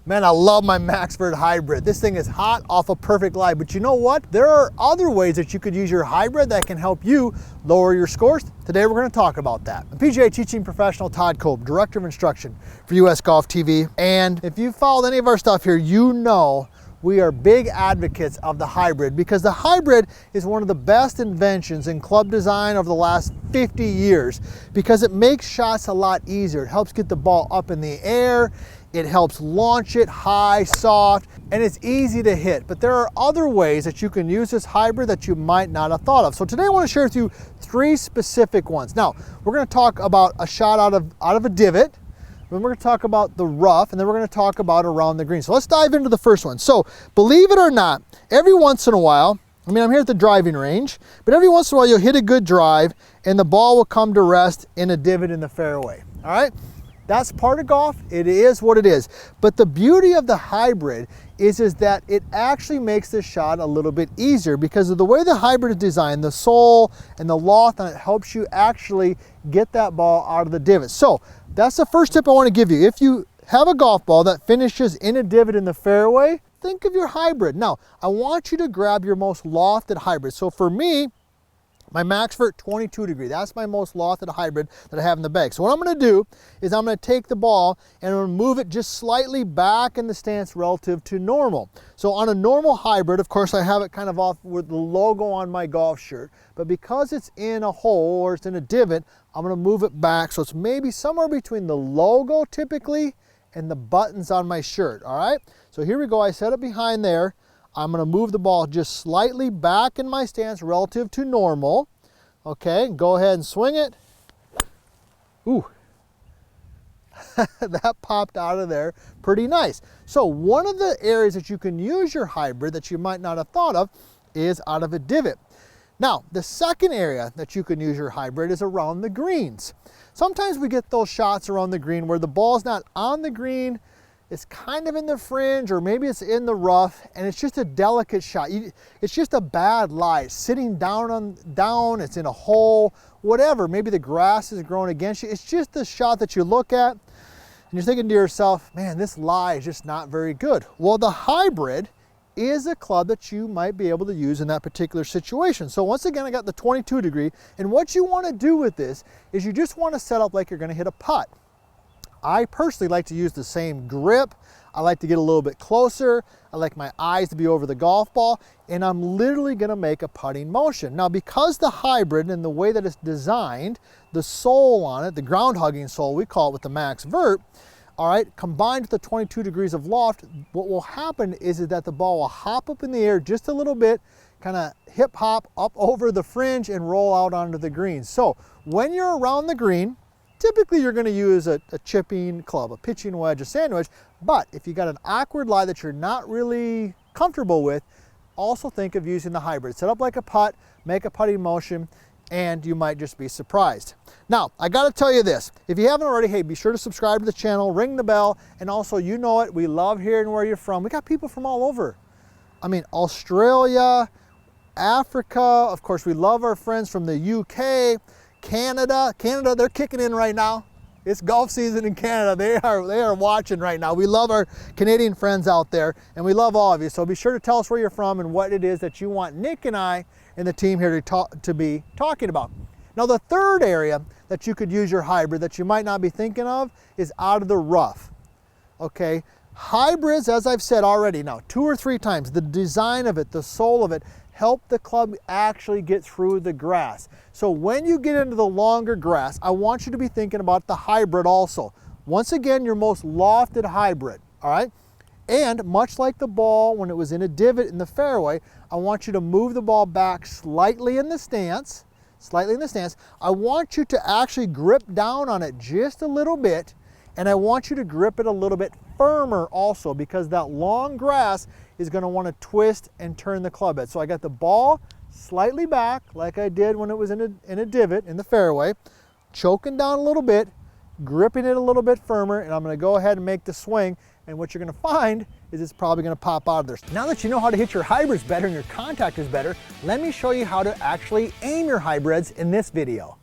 Man, I love my Maxford hybrid. This thing is hot off a perfect lie, but you know what? There are other ways that you could use your hybrid that can help you lower your scores. Today we're going to talk about that. I'm PGA teaching professional Todd Kolb, Director of Instruction for VLS Golf TV. And if you've followed any of our stuff here, you know we are big advocates of the hybrid because the hybrid is one of the best inventions in club design over the last 50 years because it makes shots a lot easier. It helps get the ball up in the air. It helps launch it high, soft, and it's easy to hit. But there are other ways that you can use this hybrid that you might not have thought of. So today I want to share with you 3 specific ones. Now, we're going to talk about a shot out of a divot. Then we're going to talk about the rough, and then we're going to talk about around the green. So let's dive into the first one. So believe it or not, every once in a while, I mean, I'm here at the driving range, but every once in a while you'll hit a good drive and the ball will come to rest in a divot in the fairway. All right? That's part of golf. It is what it is. But the beauty of the hybrid is that it actually makes the shot a little bit easier because of the way the hybrid is designed. The sole and the loft on it helps you actually get that ball out of the divot. So that's the first tip I want to give you. If you have a golf ball that finishes in a divot in the fairway, think of your hybrid. Now, I want you to grab your most lofted hybrid. So for me, my Maxford 22 degree, that's my most lofted hybrid that I have in the bag. So what I'm going to do is I'm going to take the ball and I'm going to move it just slightly back in the stance relative to normal. So on a normal hybrid, of course, I have it kind of off with the logo on my golf shirt. But because it's in a hole or it's in a divot, I'm going to move it back. So it's maybe somewhere between the logo typically and the buttons on my shirt. All right. So here we go. I set it behind there. I'm going to move the ball just slightly back in my stance relative to normal. Okay, go ahead and swing it. Ooh, that popped out of there pretty nice. So one of the areas that you can use your hybrid that you might not have thought of is out of a divot. Now, the second area that you can use your hybrid is around the greens. Sometimes we get those shots around the green where the ball's not on the green, it's kind of in the fringe, or maybe it's in the rough, and it's just a delicate shot. It's just a bad lie. It's sitting down, it's in a hole, whatever. Maybe the grass is growing against you. It's just the shot that you look at, and you're thinking to yourself, man, this lie is just not very good. Well, the hybrid is a club that you might be able to use in that particular situation. So once again, I got the 22 degree, and what you want to do with this is you just want to set up like you're going to hit a putt. I personally like to use the same grip. I like to get a little bit closer. I like my eyes to be over the golf ball, and I'm literally going to make a putting motion. Now, because the hybrid and the way that it's designed, the sole on it, the ground hugging sole, we call it with the Max Vert, all right, combined with the 22 degrees of loft, what will happen is that the ball will hop up in the air just a little bit, kind of hip hop up over the fringe and roll out onto the green. So when you're around the green, typically you're going to use a chipping club, a pitching wedge, a sand wedge, but if you got an awkward lie that you're not really comfortable with, also think of using the hybrid. Set up like a putt, make a putting motion, and you might just be surprised. Now, I got to tell you this. If you haven't already, hey, be sure to subscribe to the channel, ring the bell, and also, you know it, we love hearing where you're from. We got people from all over. I mean, Australia, Africa, of course, we love our friends from the UK, Canada, they're kicking in right now. It's golf season in Canada. They are watching right now. We love our Canadian friends out there, and we love all of you. So be sure to tell us where you're from and what it is that you want Nick and I and the team here to be talking about. Now, the third area that you could use your hybrid that you might not be thinking of is out of the rough. Okay, hybrids, as I've said already now 2 or 3 times, the design of it, the sole of it, help the club actually get through the grass. So when you get into the longer grass, I want you to be thinking about the hybrid also. Once again, your most lofted hybrid, all right? And much like the ball when it was in a divot in the fairway, I want you to move the ball back slightly in the stance, I want you to actually grip down on it just a little bit, and I want you to grip it a little bit firmer also because that long grass is going to want to twist and turn the club head. So I got the ball slightly back like I did when it was in a divot in the fairway, choking down a little bit, gripping it a little bit firmer, and I'm going to go ahead and make the swing. And what you're going to find is it's probably going to pop out of there. Now that you know how to hit your hybrids better and your contact is better, let me show you how to actually aim your hybrids in this video.